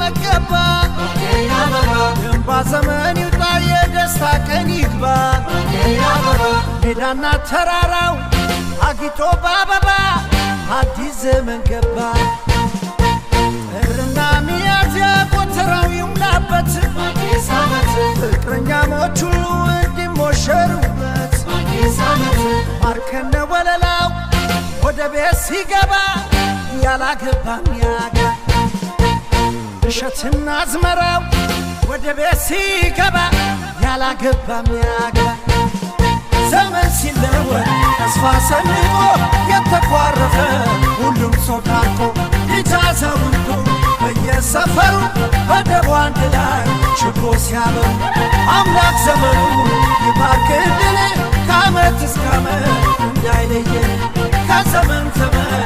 ዓመት ገባ የእንባ ዘመን ይውጣ የደስታ ቀን ይግባ ሜዳና ተራራው አጊጦ በአበባ አዲስ ዘመን ገባ ጥርና ሚያዝያ ጎተራው ይሙላበት ፍቅረኛሞች ሁሉ እንዲሞሸሩበት ማርከነ ወለላው ወደ ቤት ሲገባ ያላገባ ሚያገባ እሸትና አዝመራው ወደ ቤት ሲገባ ያላገባ ሚያገባ ዘመን ሲለወጥ ተስፋ ሰንቆ የተኳረፈ ሁሉም ሰው ታርቆ ልጅ አዛውንቱ በየሰፈሩ በደቡ አንድ ላይ ችቦ ሲያበሩ አምላክ ዘመኑ ይባርክልን ከዓመት እስከ ዓመት እንዳይለየን ከዘመን ዘመን